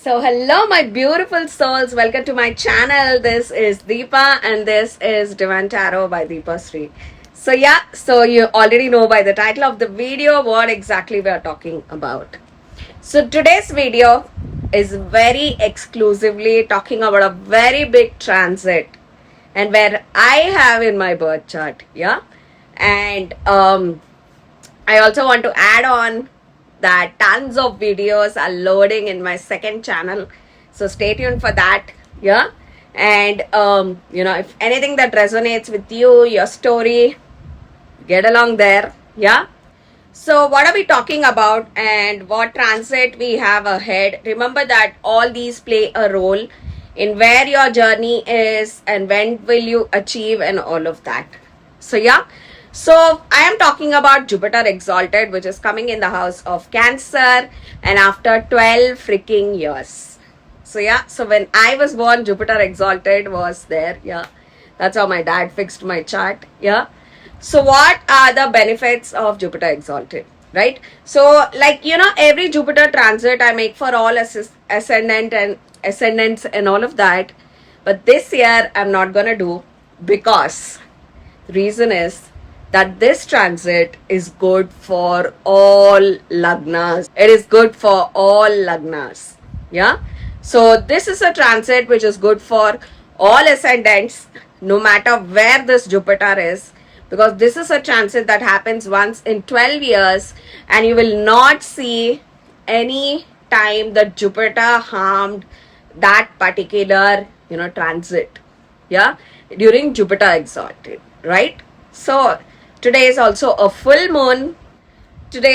So hello my beautiful souls, welcome to my channel. This is Deepa and this is Divine Tarot by Deepa Sri. So you already know by the title of the video what exactly we are talking about. So today's video is very exclusively talking about a very big transit and where I have in my birth chart, and I also want to add on that tons of videos are loading in my second channel, so stay tuned for that. And if anything that resonates with you, your story, get along there. So what are we talking about and what transit we have ahead? Remember that all these play a role in where your journey is and when will you achieve and all of that. So I am talking about Jupiter exalted, which is coming in the house of Cancer, and after 12 freaking years. So when I was born, Jupiter exalted was there. That's how my dad fixed my chart. So what are the benefits of Jupiter exalted, right? So every Jupiter transit I make for all ascendants and all of that. But this year I'm not gonna do, because the reason is that this transit is good for all lagnas. It is good for all lagnas. So this is a transit which is good for all ascendants, no matter where this Jupiter is, because this is a transit that happens once in 12 years and you will not see any time that Jupiter harmed that particular transit during Jupiter exalted, right? So today is also a full moon. Which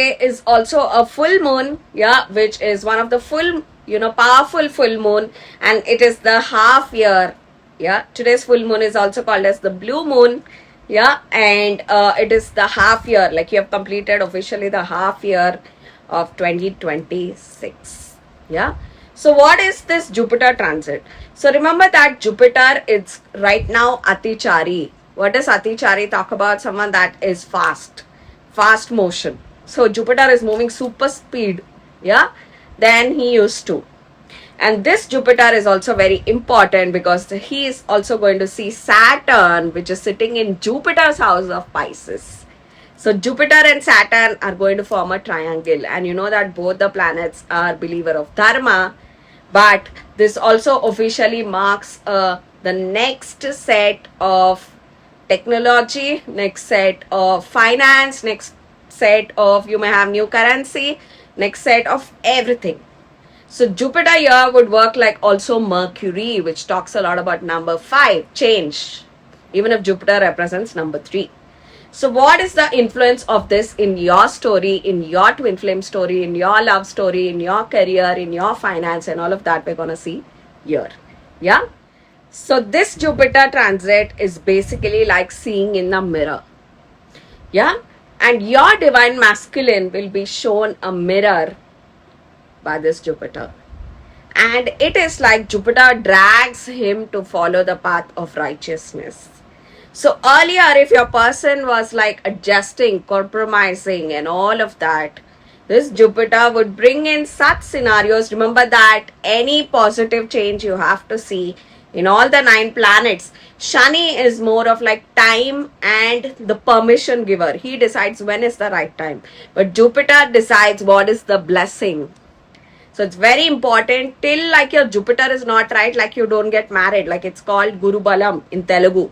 is one of the powerful full moon, and it is the half year. Today's full moon is also called as the blue moon. And it is the half year, like you have completed officially the half year of 2026. So what is this Jupiter transit? So remember that Jupiter is right now Atichari. What does Atichari talk about? Someone that is fast motion. So Jupiter is moving super speed, than he used to. And this Jupiter is also very important because he is also going to see Saturn, which is sitting in Jupiter's house of Pisces. So Jupiter and Saturn are going to form a triangle, and you know that both the planets are believer of Dharma, but this also officially marks the next set of technology, next set of finance, next set of, you may have new currency, next set of everything. So Jupiter here would work like also Mercury, which talks a lot about number 5, change, even if Jupiter represents number 3. So what is the influence of this in your story, in your twin flame story, in your love story, in your career, in your finance, and all of that we're going to see here. So this Jupiter transit is basically like seeing in the mirror. And your divine masculine will be shown a mirror by this Jupiter. And it is like Jupiter drags him to follow the path of righteousness. So earlier, if your person was like adjusting, compromising and all of that, this Jupiter would bring in such scenarios. Remember that any positive change you have to see in all the 9 planets. Shani is more of like time and the permission giver. He decides when is the right time. But Jupiter decides what is the blessing. So it's very important till like your Jupiter is not right, like you don't get married. Like it's called Guru Balam in Telugu.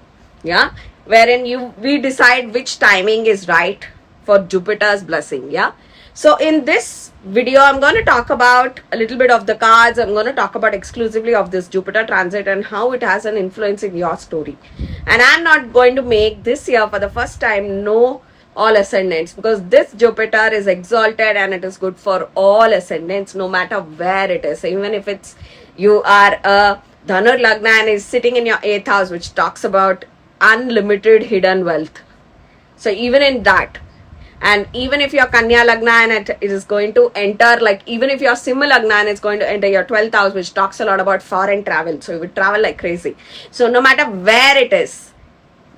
Wherein we decide which timing is right for Jupiter's blessing. Yeah. So in this video, I'm going to talk about a little bit of the cards. I'm going to talk about exclusively of this Jupiter transit and how it has an influence in your story. And I'm not going to make this year for the first time know all ascendants, because this Jupiter is exalted and it is good for all ascendants no matter where it is. Even if it's you are a Dhanur Lagna and is sitting in your 8th house, which talks about unlimited hidden wealth. So even in that, and even if your Kanya Lagna and it is going to enter, like even if your Simha Lagna and it's going to enter your 12th house, which talks a lot about foreign travel. So you would travel like crazy. So no matter where it is,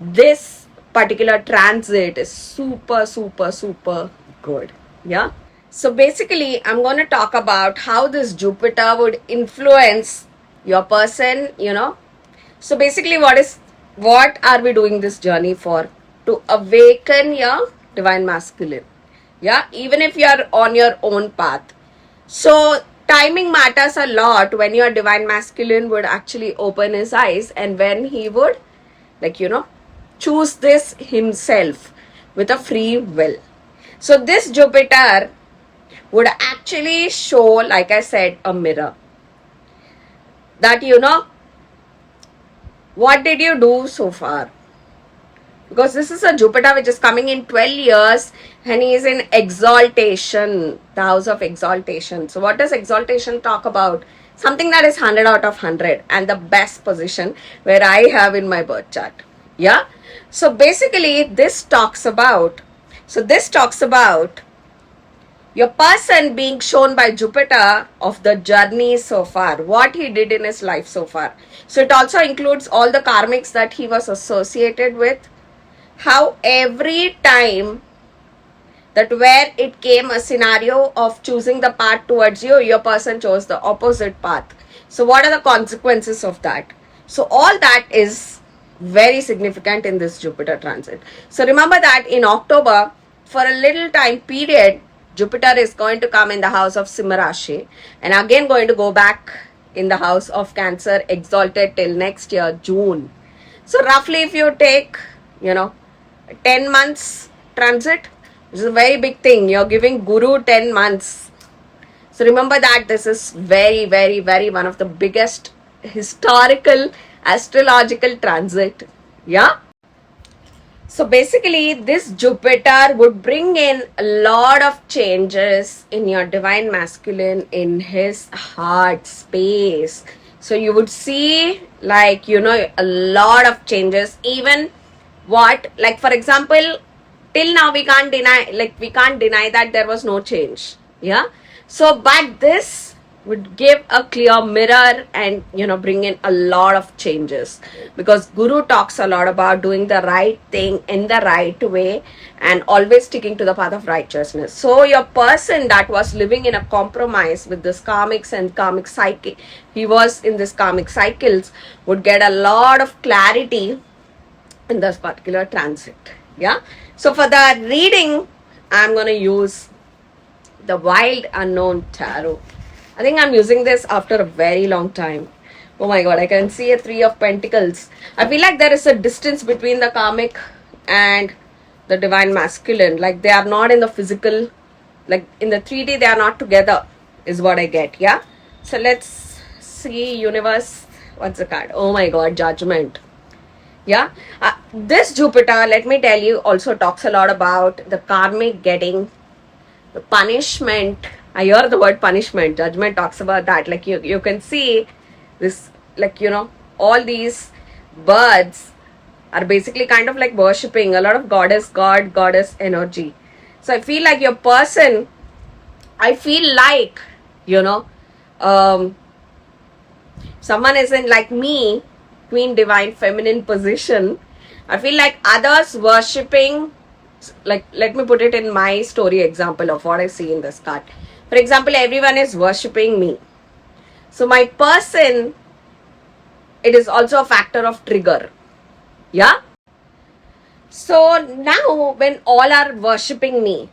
this particular transit is super, super, super good. Yeah. So basically, I'm going to talk about how this Jupiter would influence your person, So basically, what are we doing this journey for? To awaken your divine masculine. Yeah, even if you are on your own path. So timing matters a lot when your divine masculine would actually open his eyes and when he would, choose this himself with a free will. So this Jupiter would actually show, like I said, a mirror. That, what did you do so far? Because this is a Jupiter which is coming in 12 years and he is in exaltation, the house of exaltation. So what does exaltation talk about? Something that is 100 out of 100 and the best position where I have in my birth chart. Yeah. So basically this talks about your person being shown by Jupiter of the journey so far, what he did in his life so far. So it also includes all the karmics that he was associated with. How every time that where it came a scenario of choosing the path towards you, your person chose the opposite path. So what are the consequences of that? So all that is very significant in this Jupiter transit. So remember that in October, for a little time period, Jupiter is going to come in the house of Simha Rashi and again going to go back in the house of Cancer, exalted till next year, June. So roughly if you take, 10 months transit, which is a very big thing. You're giving Guru 10 months. So remember that this is very, very, very one of the biggest historical astrological transit. Yeah. So basically this Jupiter would bring in a lot of changes in your divine masculine, in his heart space. So you would see a lot of changes. Even for example, till now we can't deny that there was no change. Yeah. So but this would give a clear mirror and bring in a lot of changes, because Guru talks a lot about doing the right thing in the right way and always sticking to the path of righteousness. So your person that was living in a compromise with this karmics and karmic cycle, he was in this karmic cycles, would get a lot of clarity in this particular transit. Yeah. So for the reading, I'm going to use the Wild Unknown Tarot. I think I'm using this after a very long time. Oh my god, I can see a 3 of Pentacles. I feel like there is a distance between the karmic and the divine masculine. Like they are not in the physical, like in the 3D they are not together, is what I get. Yeah. So let's see, universe. What's the card? Oh my god, Judgment. Yeah. This Jupiter, let me tell you, also talks a lot about the karmic getting the punishment. I hear the word punishment. Judgment talks about that. Like you can see this, all these birds are basically kind of like worshipping a lot of goddess energy. So I feel like your person, someone is in, like me, Queen Divine Feminine position. I feel like others worshipping, let me put it in my story example of what I see in this card. For example, everyone is worshipping me. So my person, it is also a factor of trigger. Yeah. So now when all are worshipping me,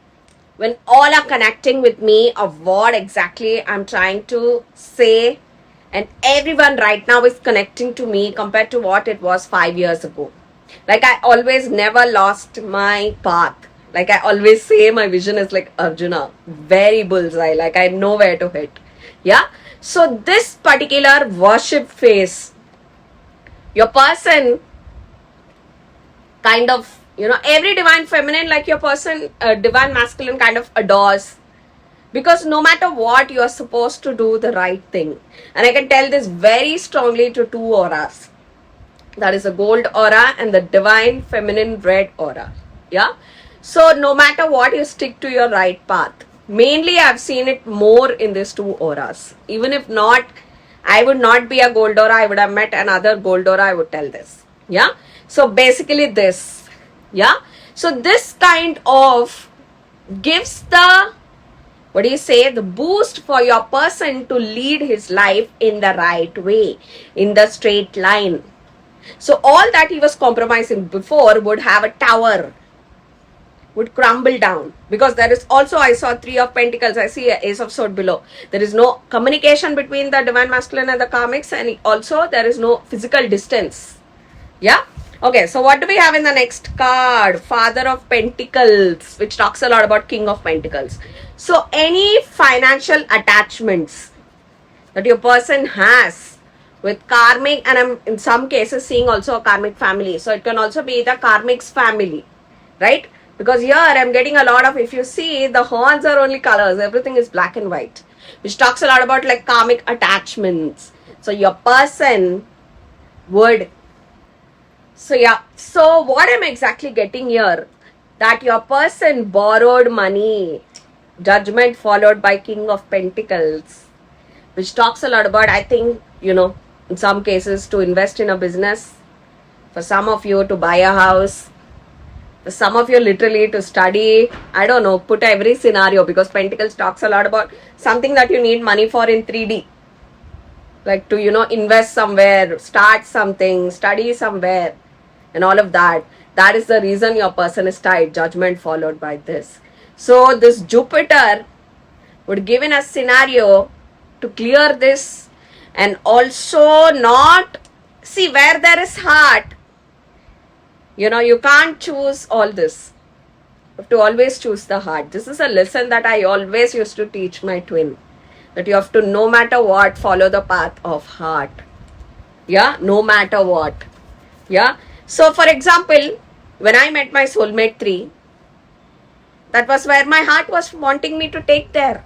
when all are connecting with me of what exactly I'm trying to say, and everyone right now is connecting to me compared to what it was 5 years ago. Like I always never lost my path. Like I always say, my vision is like Arjuna, very bullseye, like I know where to hit. Yeah. So this particular worship phase, your person kind of, every divine feminine, like your person, divine masculine kind of adores. Because no matter what, you are supposed to do the right thing. And I can tell this very strongly to two auras. That is the gold aura and the divine feminine red aura. Yeah. So no matter what, you stick to your right path. Mainly I've seen it more in these two auras. Even if not, I would not be a gold aura, I would have met another gold aura, I would tell this. Yeah. So basically this. Yeah. So this kind of gives the, the boost for your person to lead his life in the right way, in the straight line. So all that he was compromising before would have a tower, would crumble down. Because there is also, I saw 3 of Pentacles, I see Ace of Swords below. There is no communication between the divine masculine and the karmics, and also there is no physical distance. Yeah. Okay, so what do we have in the next card? Father of Pentacles, which talks a lot about King of Pentacles. So any financial attachments that your person has with karmic, and I'm in some cases seeing also a karmic family. So it can also be the karmic's family, right? Because here I'm getting a lot of, if you see, the horns are only colors, everything is black and white, which talks a lot about like karmic attachments. So your person would, so what I'm exactly getting here, that your person borrowed money, Judgment followed by King of Pentacles, which talks a lot about, I think, in some cases to invest in a business, for some of you to buy a house, for some of you literally to study, I don't know, put every scenario, because Pentacles talks a lot about something that you need money for in 3D. Like to, invest somewhere, start something, study somewhere, and all of that. That is the reason your person is tied, Judgment followed by this. So this Jupiter would give in a scenario to clear this, and also not, see, where there is heart, you can't choose all this. You have to always choose the heart. This is a lesson that I always used to teach my twin, that you have to, no matter what, follow the path of heart. Yeah, no matter what. Yeah. So for example, when I met my soulmate 3, that was where my heart was wanting me to take there.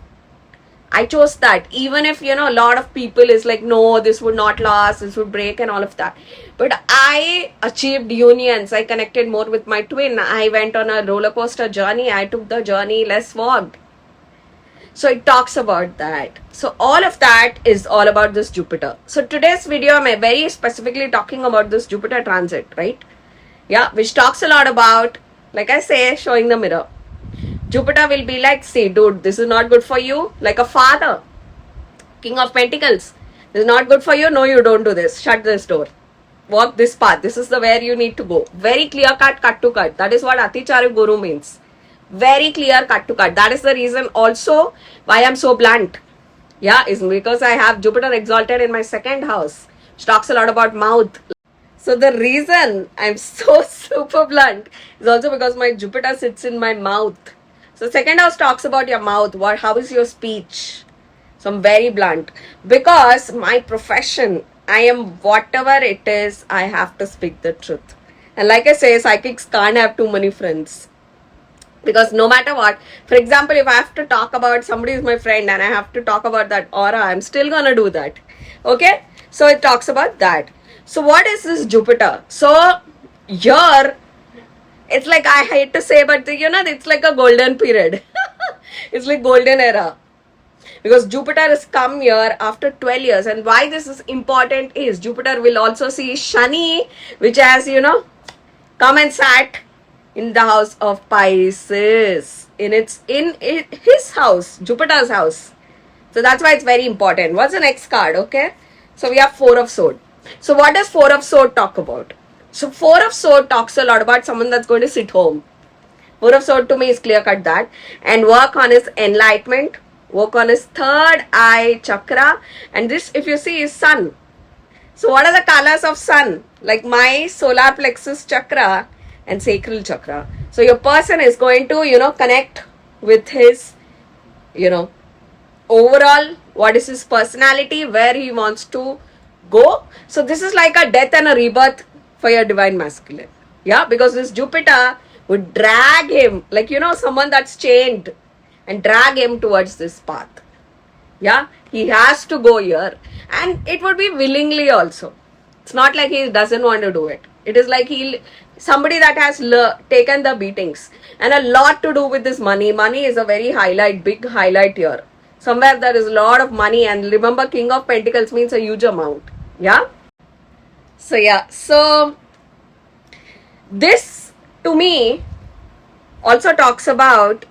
I chose that. Even if, a lot of people is like, no, this would not last, this would break and all of that. But I achieved unions. I connected more with my twin. I went on a roller coaster journey. I took the journey less walked. So it talks about that. So all of that is all about this Jupiter. So today's video, I'm very specifically talking about this Jupiter transit, right? Yeah, which talks a lot about, like I say, showing the mirror. Jupiter will be like, see, dude, this is not good for you. Like a father. King of Pentacles. This is not good for you. No, you don't do this. Shut this door. Walk this path. This is the where you need to go. Very clear cut to cut. That is what Aticharu Guru means. Very clear cut to cut. That is the reason also why I'm so blunt. Yeah, is because I have Jupiter exalted in my 2nd house, which talks a lot about mouth. So the reason I'm so super blunt is also because my Jupiter sits in my mouth. So 2nd house talks about your mouth. How is your speech? So I'm very blunt. Because my profession, I am whatever it is, I have to speak the truth. And like I say, psychics can't have too many friends. Because no matter what, for example, if I have to talk about somebody is my friend and I have to talk about that aura, I'm still gonna do that. Okay? So it talks about that. So what is this Jupiter? So here, it's like, I hate to say, but it's like a golden period. It's like golden era. Because Jupiter has come here after 12 years. And why this is important is Jupiter will also see Shani, which has, come and sat in the house of Pisces. In his house, Jupiter's house. So that's why it's very important. What's the next card? Okay. So we have 4 of Swords. So what does 4 of Swords talk about? So 4 of Swords talks a lot about someone that's going to sit home. 4 of Swords to me is clear cut that. And work on his enlightenment. Work on his 3rd eye chakra. And this, if you see, is sun. So what are the colors of sun? Like my solar plexus chakra and sacral chakra. So your person is going to, connect with his, overall, what is his personality, where he wants to go. So this is like a death and a rebirth for your divine masculine. Yeah, because this Jupiter would drag him, like, someone that's chained, and drag him towards this path. Yeah, he has to go here, and it would be willingly also. It's not like he doesn't want to do it. It is like somebody that has taken the beatings, and a lot to do with this money. Money is a very big highlight here. Somewhere there is a lot of money, and remember, King of Pentacles means a huge amount. Yeah. So this to me also talks about,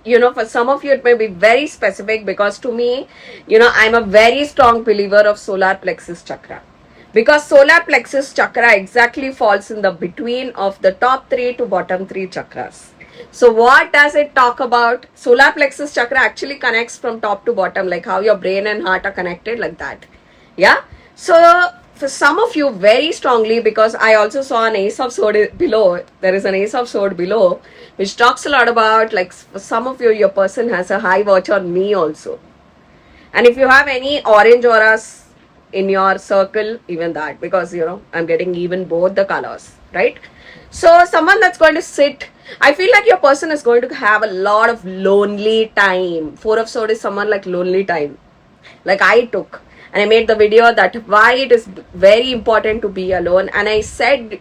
for some of you it may be very specific, because to me, I'm a very strong believer of solar plexus chakra, because solar plexus chakra exactly falls in the between of the top 3 to bottom 3 chakras. So what does it talk about? Solar plexus chakra actually connects from top to bottom, like how your brain and heart are connected, like that. Yeah. So for some of you very strongly, because I also saw an ace of sword below, there is an ace of sword below, which talks a lot about, like, for some of you, your person has a high watch on me also. And if you have any orange auras in your circle, even that, because, I'm getting even both the colors, right? So someone that's going to sit, I feel like your person is going to have a lot of lonely time. 4 of Swords is someone like lonely time, like I took. And I made the video that why it is very important to be alone. And I said,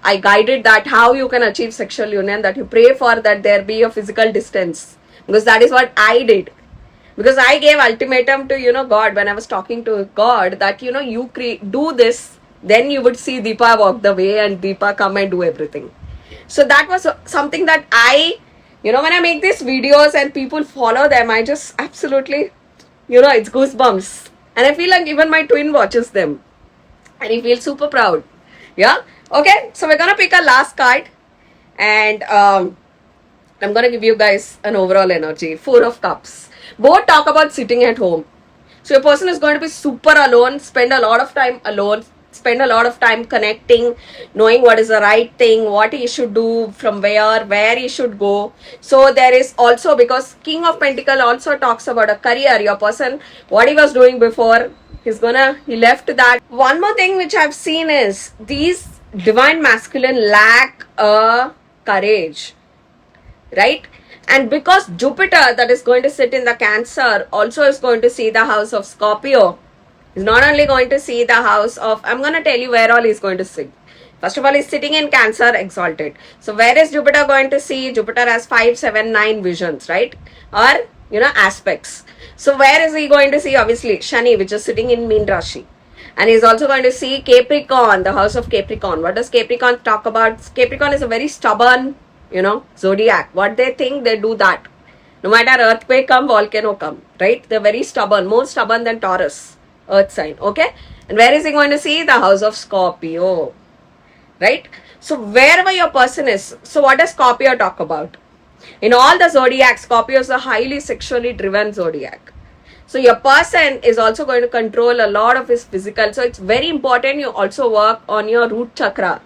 I guided that how you can achieve sexual union, that you pray for that there be a physical distance. Because that is what I did. Because I gave ultimatum to, God, when I was talking to God, that, you do this, then you would see Deepa walk the way and Deepa come and do everything. So that was something that I, when I make these videos and people follow them, I just absolutely, it's goosebumps. And I feel like even my twin watches them. And he feels super proud. Yeah? Okay, so we're gonna pick a last card. And I'm gonna give you guys an overall energy. 4 of Cups. Both talk about sitting at home. So your person is going to be super alone, spend a lot of time alone, spend a lot of time connecting, knowing what is the right thing, what he should do, from where he should go. So there is also, because King of Pentacle also talks about a career, your person, what he was doing before, he left that. One more thing which I've seen is these divine masculine lack a courage, right? And because Jupiter that is going to sit in the Cancer also is going to see the house of Scorpio, he's not only going to see the house of, I'm going to tell you where all he's going to sit. First of all, he's sitting in Cancer, exalted. So where is Jupiter going to see? Jupiter has 5, 7, 9 visions, right? Or, aspects. So where is he going to see? Obviously, Shani, which is sitting in Meen Rashi. And he's also going to see Capricorn, the house of Capricorn. What does Capricorn talk about? Capricorn is a very stubborn, zodiac. What they think, they do that. No matter earthquake come, volcano come, right? They're very stubborn, more stubborn than Taurus, earth sign, okay? And where is he going to see? The house of Scorpio, right? So wherever your person is, so what does Scorpio talk about? In all the zodiacs, Scorpio is a highly sexually driven zodiac. So your person is also going to control a lot of his physical. So it's very important you also work on your root chakra.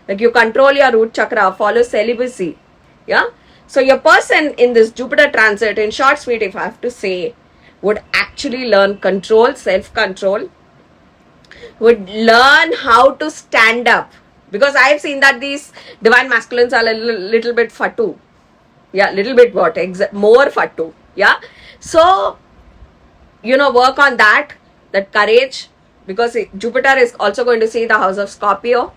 Like you control your root chakra, follow celibacy. Yeah. So your person in this Jupiter transit, in short, sweet, if I have to say, would actually learn control, self-control, would learn how to stand up. Because I've seen that these divine masculines are a little bit fatu. Yeah, little bit what? More fatu. Yeah. So, work on that courage. Because Jupiter is also going to see the house of Scorpio.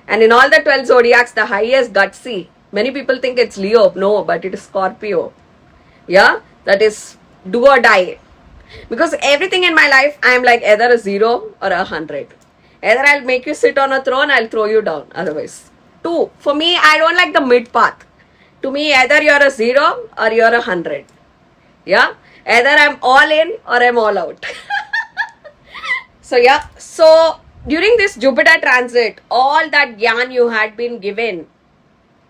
And in all the 12 zodiacs, the highest gutsy. Many people think it's Leo. No, but it is Scorpio. Yeah, that is do or die. Because everything in my life, I am like either a 0 or a 100. Either I'll make you sit on a throne, I'll throw you down. Otherwise, 2. For me, I don't like the mid path. To me, either you're a 0 or you're a 100. Yeah, either I'm all in or I'm all out. So yeah, so during this Jupiter transit, all that gyan you had been given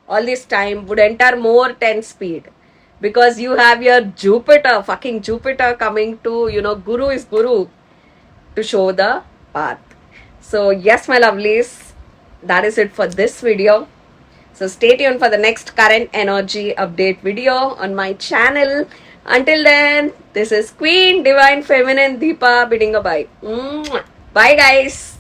all this time would enter more 10 speed. Because you have your Jupiter, fucking Jupiter coming to, Guru is Guru to show the path. So yes, my lovelies, that is it for this video. So stay tuned for the next current energy update video on my channel. Until then, this is Queen Divine Feminine Deepa bidding a bye. Bye guys.